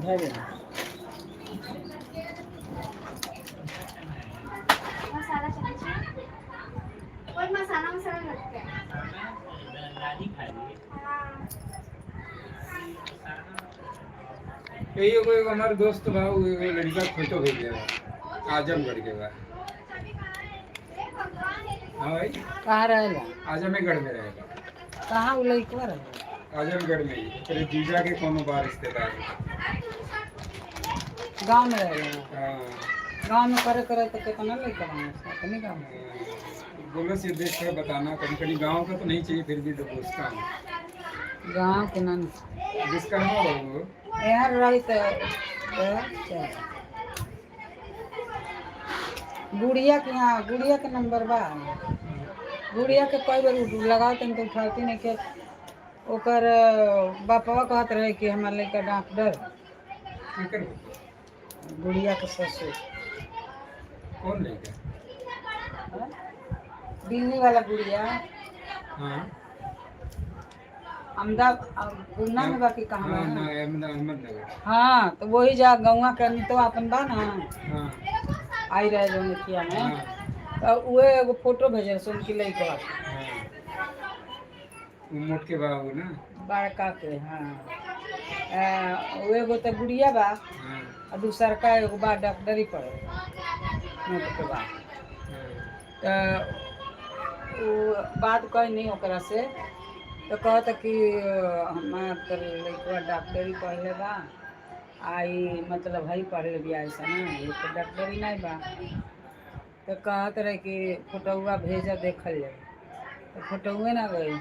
है भी मसाला चाहिए कोई मसाला मसाला लगता है यही कोई हमारे दोस्त बा वो लड़का फोटो भेज देगा आजमगढ़ के बा। हाँ भाई कहाँ रहेगा? आजमगढ़ में रहेगा। कहाँ वो लड़का रहेगा? आजमगढ़ में ही तेरे जीजा के कोनो बार रिश्तेदार है। गांव में रहेगा? हाँ गांव में करे करे तो कितना लड़का रहेगा अपने गाँव में। बोलो से देख कर बताना कभी कभी गांव का तो नहीं चाहिए फिर भी तो पूछता हूँ। गाँव के नाम जिसका ना हो वो यार रही तो गुड़िया के यहाँ गुड़िया के नंबर बा। गुड़िया के कई बार लगाओ तो उठाती नहीं के ओकर बापवा कहत रहे कि हमारे लड़का डॉक्टर फिक्र गुड़िया के ससुर कौन लेगा। दिल्ली वाला गुड़िया हाँ अहमदाबाद गुना में बाकी कहाँ हाँ बा? ना अहमदनगर। हाँ तो वही जा गौवा के तो अपन बा ना हाँ आई रहे जो मुखिया में हाँ तो उहे एगो फोटो भेजे सुन की लड़का हाँ वो मोट के बाबू ना। बड़का के हाँ वो एगो तो गुड़िया बा हाँ और दूसर का एगो बा डॉक्टरी पढ़े मोट के बा। तो वो बात कही नहीं ओकरा से तो कहता कि हमार तो लड़का डॉक्टरी पढ़ले बा आई मतलब हई पढ़ले भी ऐसा ना ये तो डॉक्टरी नहीं बा। तो कहत रहे कि फोटोआ भेजा देखल जाए तो फोटोए ना गई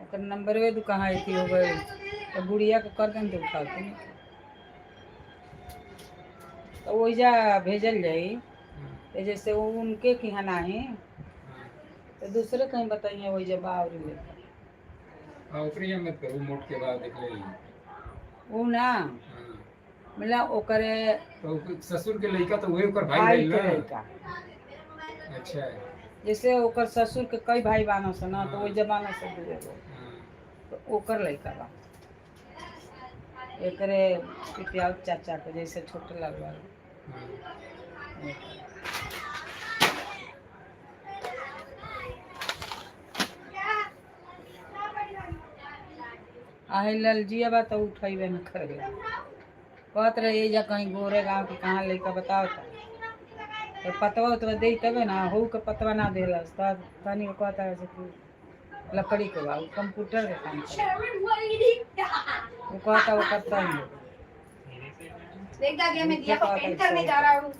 ओकर नंबर वे कहाँ थी हो गई तो गुड़िया के कर दें तो उठाते नहीं तो वहीजा भेजल जाई तो जैसे वो उनके कि यहाँ नहीं तो दूसरे कहीं बताइए वही जब और लेकर ऊपरी मत करो मोट के बाद देख ले। वो ना मतलब ओकरे तो ससुर के लड़का तो वही ओकर भाई भाई रही के ना। लड़का अच्छा है। जैसे ओकर ससुर के कई भाई बानो से ना तो वही जबाना से दूर तो ओकर लड़का बा एकरे पितिया चाचा के जैसे छोटे लगवा आहे ललजिया बा तो उठेबे न करेगा कहत रहे जा कहीं गोरे गाँव के कहाँ लड़का बताओ तो पतवा उतवा दे तबे ना हो के पतवा ना देलस तनी कहता है कि लकड़ी के बा कंप्यूटर के काम करे वो कहता वो करता ही नहीं। देख दादी मैं दिया को पेंट करने जा रहा हूँ।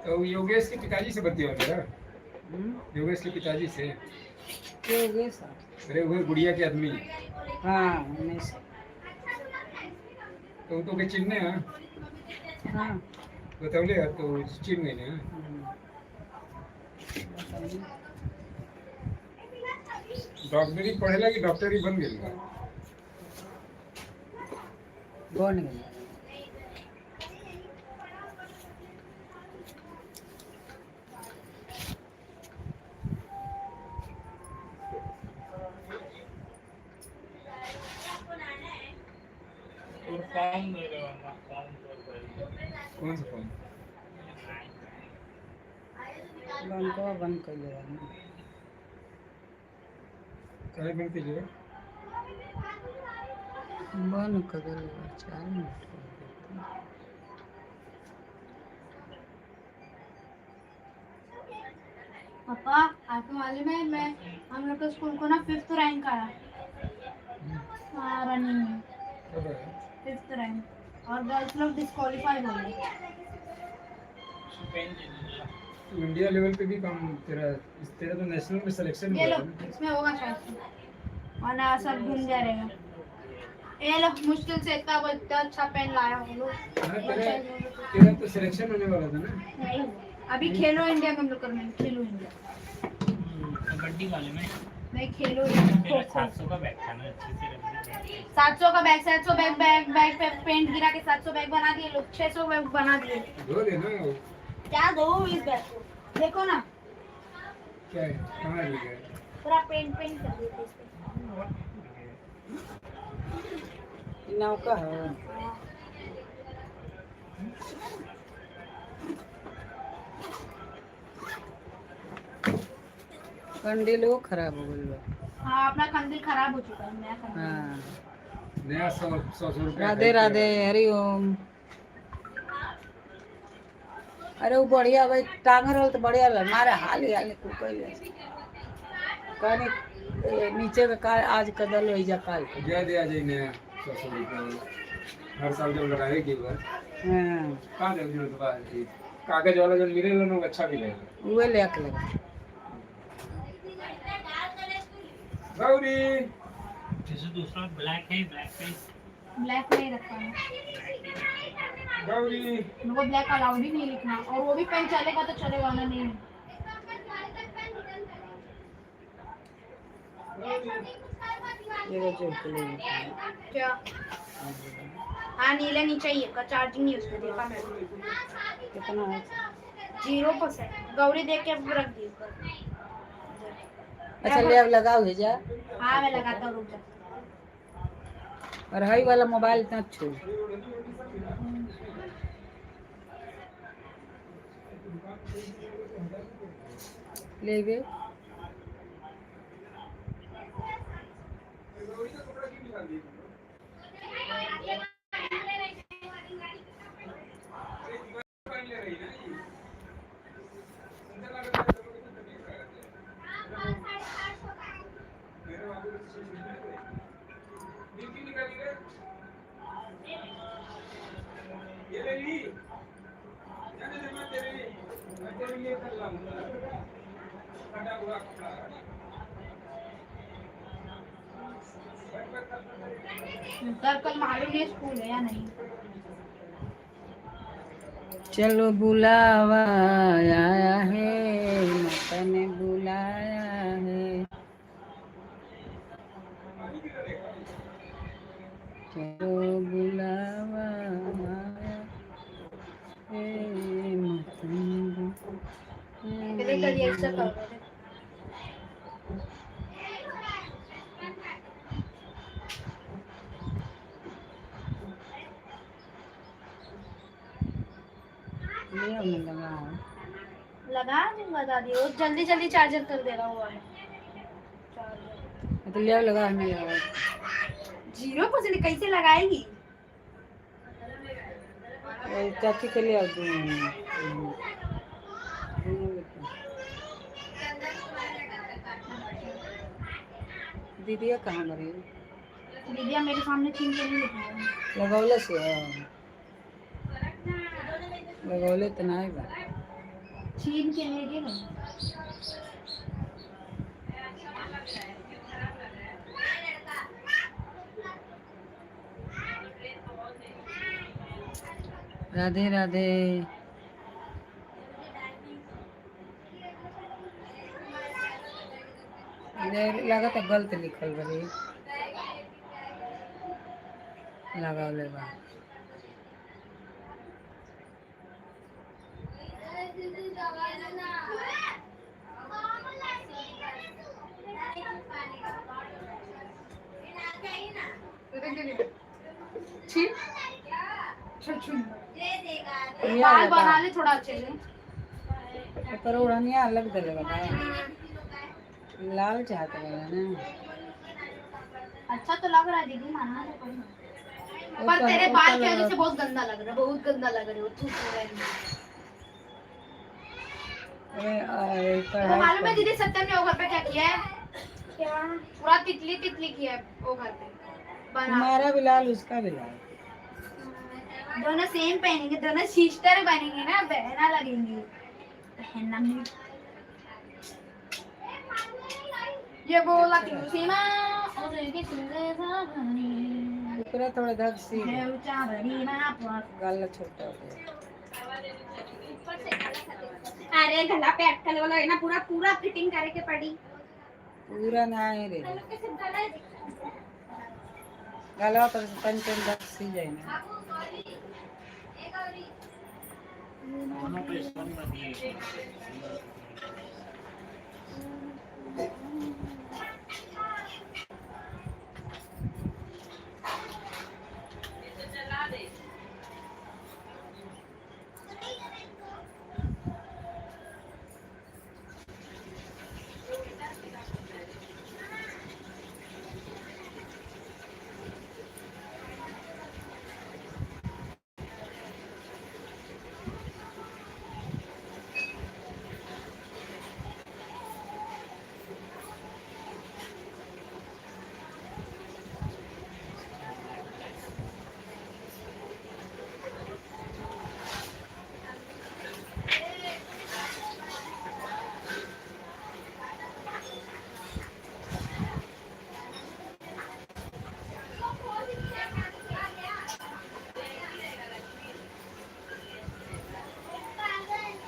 तो योगेश के पिताजी से बत्ती हो गया। योगेश के पिताजी से अरे वो गुड़िया के आदमी। हाँ तो वो तो के चिन्ह है हाँ बताओले तो चिन्ह गए ना। डॉक्टरी पढ़ेला कि डॉक्टरी बन गई बन गई कौन सा फॉर्म बैंकवा बंद कर दिया ना काहे बंद कीजिएगा। बंद कर दिया 4 मिनट पापा आपको मालूम है मैं हम लोग के स्कूल को ना 5th रैंक आया रनिंग में 5th रैंक और गर्ल्स लोग डिस्क्वालीफाई हो गए। इंडिया लेवल पे भी काम तेरा तो नेशनल में सिलेक्शन ये हुआ लो है ना। इसमें होगा शायद और ना सब घूम जा रहेगा। ये लो मुश्किल से इतना अच्छा पेन लाया हूँ लोग। हाँ, तेरा तो सिलेक्शन होने वाला था ना। नहीं अभी खेलो इंडिया में हम लोग करने खेलो इंडिया कबड्डी वाले में नहीं खेलो खो खो। 700 का बैग था ना, अच्छे से रख दिया। 700 का बैग, 700 बैग बैग बैग पे पेंट गिरा के 700 बैग बना दिए लोग, 600 बैग बना दिए। दो दे ना। क्या दो इस बैग को, देखो ना क्या है, कहाँ ले गए? पूरा पेंट पेंट कर दिए थे इस पे। नौका है कंडील वो खराब हो गई बा। हाँ अपना कंदील खराब हो चुका है, नया कंदील। हाँ नया 100 रुपया राधे राधे हरिओम। अरे वो बढ़िया भाई टांग रहा तो बढ़िया लग मारे हाल हाल तू कह कहने नीचे का काल आज कदल हो जा काल के। दे दिया जाए नया 100 रुपया। हर साल जब लगाए की बार हाँ कहाँ दे जरूरत बा ये कागज वाला जो मिले लोग अच्छा भी लगेगा। वो ले के लगा गौरी जैसे दूसरा ब्लैक है, ब्लैक पे ब्लैक नहीं रखा है, गौरी उनको ब्लैक अलाउड ही नहीं लिखना, और वो भी पेन चलेगा तो चलेगा ना नहीं। ये वो जो के लिए क्या हाँ नीले नहीं चाहिए का, चार्जिंग नहीं उसमें देखा मैंने। कितना है 0%। गौरी देख के रख दी ऊपर। अच्छा ले अब लगाओ है जा। हाँ मैं लगाता हूँ, रुक जा। और हाई वाला मोबाइल इतना छोड़ ले गए सर कल मालूम नहीं स्कूल है या नहीं। चलो बुलावा आया है माता ने बुलाया है। चलो बुलावा आया है माता ने तेरे कल ये सब कर रहे थे। ले हमने लगा लगा दूंगा दादी, वो जल्दी जल्दी चार्जर कर दे रहा हुआ है चार्जर। तो ले लगा हमें लगा 0% कैसे लगाएगी। चाची के लिए दीदी कहाँ मरी दीदिया मेरे सामने छीन के नहीं लिखा लगौले से लगौले तो नहीं बा छीन के ले गए ना। राधे राधे लगा तो गलत लिखल बड़ी लगौले बा बाल बना ले थोड़ा अच्छे से। पर उड़निया अलग दे लगा लाल चाहते लगा ना। अच्छा तो लग रहा है दीदी, मानना तो पड़ेगा। पर तेरे बाल की वजह से बहुत गंदा लग रहा है, बहुत गंदा लग रहा है वो। तो मालूम है दीदी सत्यम ने वो घर पे क्या किया है, क्या पूरा तितली तितली किया है वो घर पे बना। तुम्हारा भी लाल उसका भी लाल दोनों सेम पहनेंगे, दोनों सिस्टर बनेंगे ना, बहना लगेंगी पहनना में। ये बोला कि सीमा और ये सुंदर सा बनी पूरा थोड़ा धक सी है ऊंचा बड़ी ना पर। गला छोटा हो गया अरे गला पे अटकल वाला है ना, पूरा पूरा फिटिंग करे के पड़ी। पूरा नाही रे घालवा तर पंचन दक्षी जाईन दोनों पे सन बदली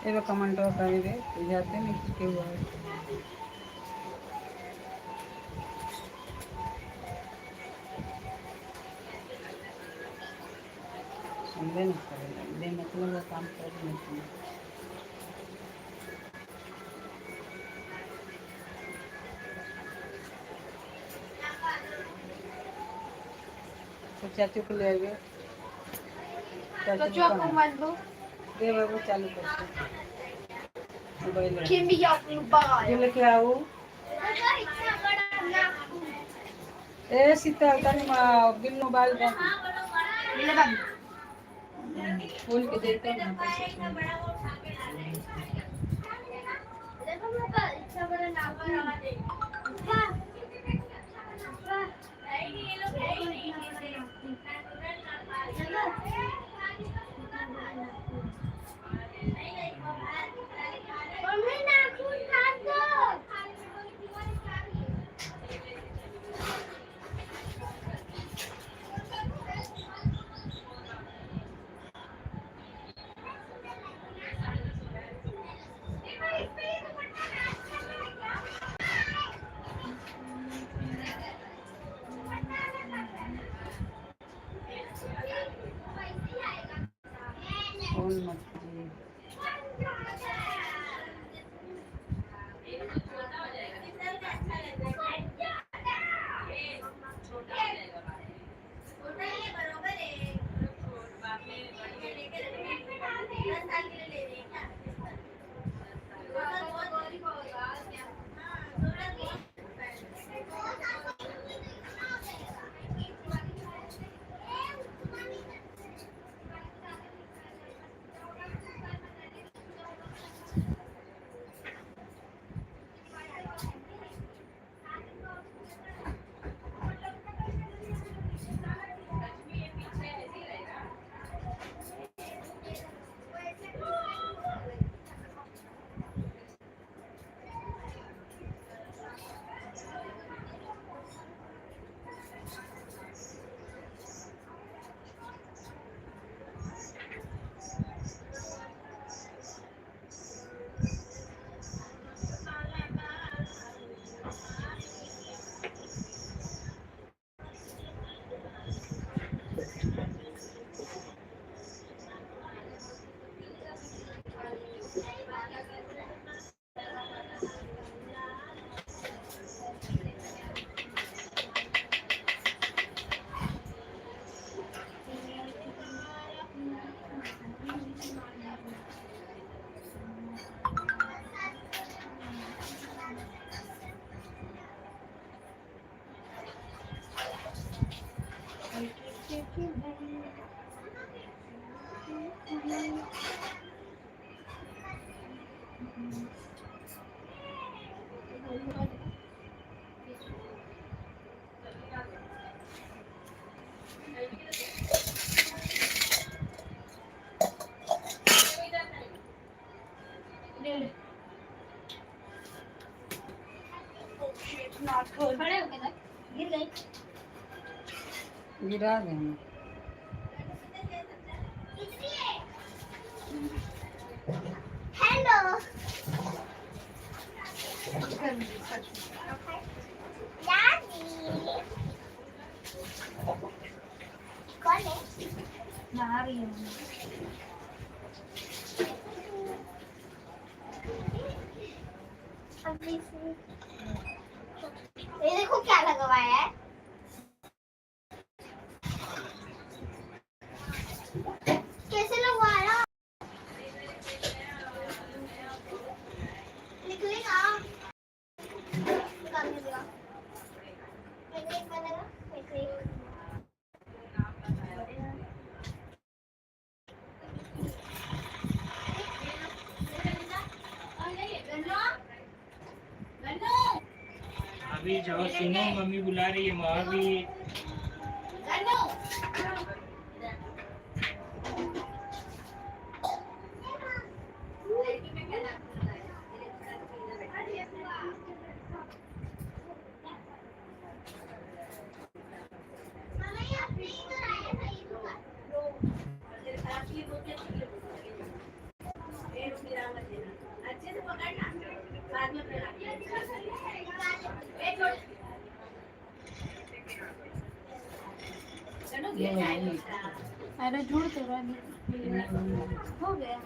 ये कमेंट कर दे जाते नहीं के हुआ है समझे ना करे मतलब वो काम कर नहीं तो चाचू को ले आइए तो चौक मत दो दे बाबू चालू कर मोबाइल किमी या बाहर जो लेके आओ ए शीतल तनी बिल मोबाइल का ले बाबू फोन के देते हैं फोन मत कीजिए ले ले खड़े हो गए ना गिर गए गिरा देंगे हेलो नहा रही हूँ। ये देखो क्या लगा हुआ है। कैसे लगवाया? निकलेगा। निकाल दीजिएगा। निकलेगा बनेगा। निकलेगा। अभी जाओ, सुनो मम्मी बुला रही है। अभी अरे झूठ तो रहा हो गया।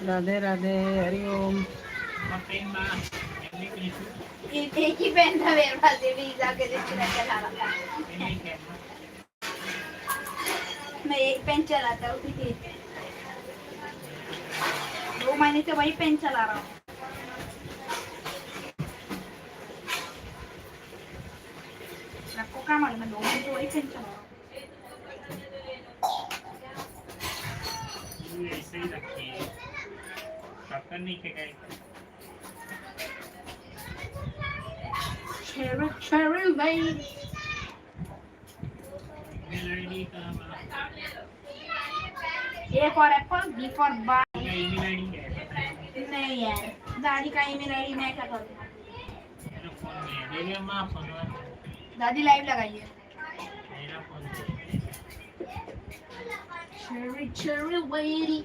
राधे राधे, हरिओम। पेन माँ पहले कैसे एक ही पेन था मेरे पास, ये भी जाके देखना चला रहा था। नहीं करना। मैं एक पेन चलाता हूँ, ठीक है। 2 महीने से वही पेन चला रहा हूँ। आपको क्या मालूम, मैं 2 महीने से वही पेन चला रहा हूँ। ये ऐसे ही रखिए, पकड़ नहीं के गए। Cherry, cherry lady. ईमेल का A for apple, B for ball. Email ID है। नहीं यार, दादी का ईमेल आईडी मैं क्या करूँ? मेरा फोन में है। दे दे माँ फोन में। दादी लाइव लगाइए। मेरा फोन में। Cherry, cherry lady.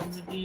उनकी